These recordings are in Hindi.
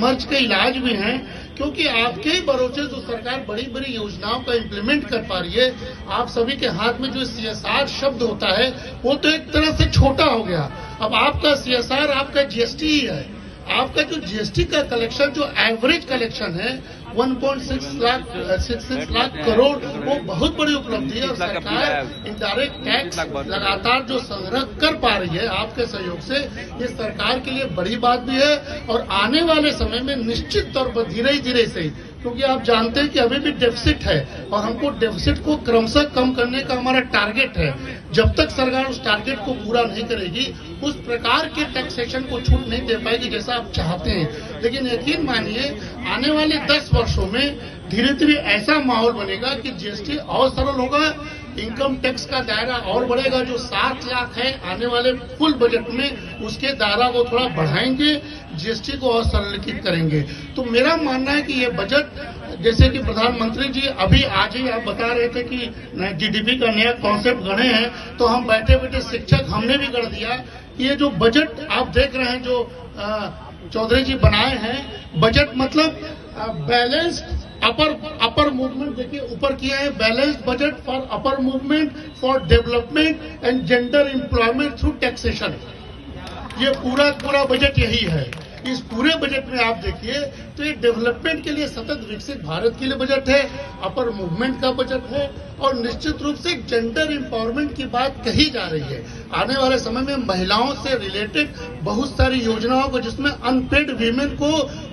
मर्ज के इलाज भी हैं, क्योंकि आपके ही भरोसे जो सरकार बड़ी बड़ी योजनाओं का इम्प्लीमेंट कर पा रही है। आप सभी के हाथ में जो CSR शब्द होता है वो तो एक तरह से छोटा हो गया। अब आपका CSR आपका GST ही है। आपका जो GST का कलेक्शन, जो एवरेज कलेक्शन है 1.66 लाख करोड़, वो बहुत बड़ी उपलब्धि है। और सरकार इनडायरेक्ट टैक्स लगातार जो संग्रह कर पा रही है आपके सहयोग से, ये सरकार के लिए बड़ी बात भी है। और आने वाले समय में निश्चित तौर पर धीरे धीरे से, क्योंकि आप जानते हैं कि अभी भी डेफिसिट है और हमको डेफिसिट को क्रमशः कम करने का हमारा टारगेट है। जब तक सरकार उस टारगेट को पूरा नहीं करेगी, उस प्रकार के टैक्सेशन को छूट नहीं दे पाएगी जैसा आप चाहते हैं। लेकिन यकीन मानिए, आने वाले 10 वर्षों में धीरे धीरे ऐसा माहौल बनेगा कि GST और सरल होगा, इनकम टैक्स का दायरा और बढ़ेगा। जो 7 लाख है आने वाले फुल बजट में, उसके दायरा को थोड़ा बढ़ाएंगे, GST को और सरलीकृत करेंगे। तो मेरा मानना है कि ये बजट, जैसे कि प्रधानमंत्री जी अभी आज ही आप बता रहे थे कि GDP का नया कॉन्सेप्ट गढ़े हैं, तो हम बैठे बैठे शिक्षक हमने भी गढ़ दिया। ये जो बजट आप देख रहे हैं, जो चौधरी जी बनाए हैं, बजट मतलब बैलेंस्ड अपर मूवमेंट, देखिए ऊपर किया है, balanced budget for upper movement for development and gender employment through taxation. ये पूरा बजट यही है। इस पूरे बजट में आप देखिए तो ये डेवलपमेंट के लिए, सतत विकसित भारत के लिए बजट है, अपर मूवमेंट का बजट है, और निश्चित रूप से जेंडर एम्पावरमेंट की बात कही जा रही है। आने वाले समय में महिलाओं से रिलेटेड बहुत सारी योजनाओं को, जिसमें अनपेड वीमेन को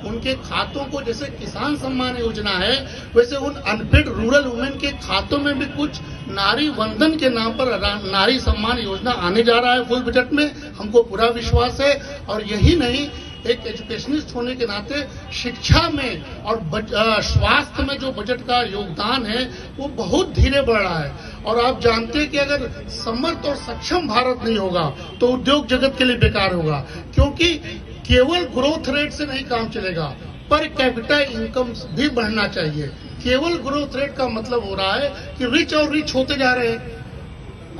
उनके खातों को, जैसे किसान सम्मान योजना है, वैसे उन अनपेड रूरल वुमेन के खातों में भी कुछ नारी वंदन के नाम पर नारी सम्मान योजना आने जा रहा है फुल बजट में। हमको पूरा विश्वास है। और यही नहीं, एक एजुकेशनिस्ट होने के नाते शिक्षा में और स्वास्थ्य में जो बजट का योगदान है वो बहुत धीरे बढ़ रहा है। और आप जानते हैं कि अगर समर्थ और सक्षम भारत नहीं होगा तो उद्योग जगत के लिए बेकार होगा, क्योंकि केवल ग्रोथ रेट से नहीं काम चलेगा, पर कैपिटा इनकम भी बढ़ना चाहिए। केवल ग्रोथ रेट का मतलब हो रहा है कि रिच और रिच होते जा रहे हैं।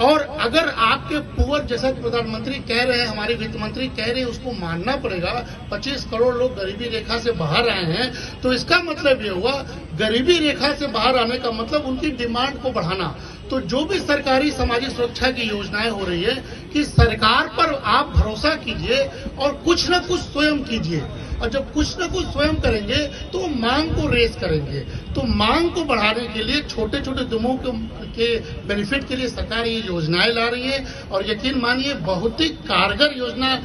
और अगर आपके पुअर, जैसा प्रधानमंत्री कह रहे हैं, हमारे वित्त मंत्री कह रहे हैं, उसको मानना पड़ेगा, 25 करोड़ लोग गरीबी रेखा से बाहर आए हैं, तो इसका मतलब ये हुआ, गरीबी रेखा से बाहर आने का मतलब उनकी डिमांड को बढ़ाना। तो जो भी सरकारी सामाजिक सुरक्षा की योजनाएं हो रही है, कि सरकार पर आप भरोसा कीजिए और कुछ न कुछ स्वयं कीजिए। और जब कुछ न कुछ स्वयं करेंगे तो मांग को रेस करेंगे। तो मांग को बढ़ाने के लिए छोटे छोटे उद्यमों के बेनिफिट के लिए सरकार ये योजनाएं ला रही है। और यकीन मानिए, बहुत ही कारगर योजना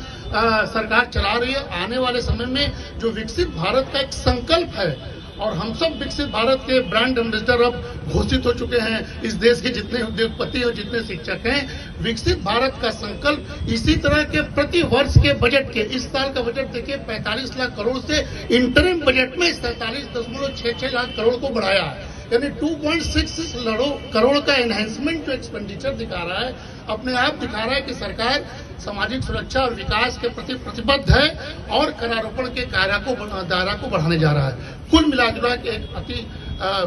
सरकार चला रही है। आने वाले समय में जो विकसित भारत का एक संकल्प है, और हम सब विकसित भारत के ब्रांड एम्बेसडर अब घोषित हो चुके हैं। इस देश के जितने उद्योगपति और जितने शिक्षक हैं, विकसित भारत का संकल्प इसी तरह के प्रति वर्ष के बजट के, इस साल का बजट देखिए 45 लाख करोड़ से इंटरिम बजट में 47.66 लाख करोड़ को बढ़ाया है। यानी 2.66 करोड़ का एनहेंसमेंट जो एक्सपेंडिचर दिखा रहा है, अपने आप दिखा रहा है कि सरकार सामाजिक सुरक्षा और विकास के प्रति प्रतिबद्ध है और करारोपण के दायरा को बढ़ाने जा रहा है। कुल मिलाजुला के एक अति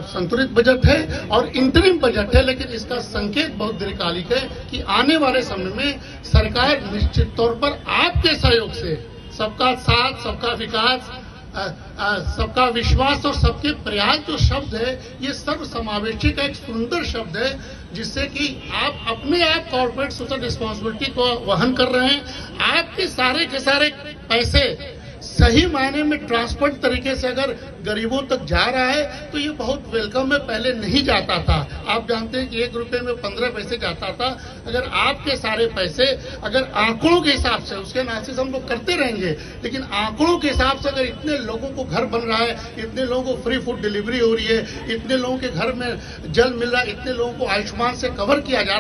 संतुलित बजट है और इंटरिम बजट है, लेकिन इसका संकेत बहुत दीर्घकालिक है कि आने वाले समय में सरकार निश्चित तौर पर आपके सहयोग से, सबका साथ, सबका विकास, सबका विश्वास और सबके प्रयास जो शब्द है, ये सर्व समावेशी का एक सुंदर शब्द है, जिससे कि आप अपने आप कॉर्पोरेट सोशल रिस्पॉन्सिबिलिटी को वहन कर रहे हैं। आपके सारे के सारे पैसे सही मायने में ट्रांसपेरेंट तरीके से अगर गरीबों तक जा रहा है तो ये बहुत वेलकम है। पहले नहीं जाता था। आप जानते हैं कि 1 रुपए में 15 पैसे जाता था। अगर आपके सारे पैसे, अगर आंकड़ों के हिसाब से, उसके एनालिसिस हम लोग करते रहेंगे, लेकिन आंकड़ों के हिसाब से अगर इतने लोगों को घर बन रहा है, इतने लोगों को फ्री फूड डिलीवरी हो रही है, इतने लोगों के घर में जल मिल रहा है, इतने लोगों को आयुष्मान से कवर किया जा रहा है,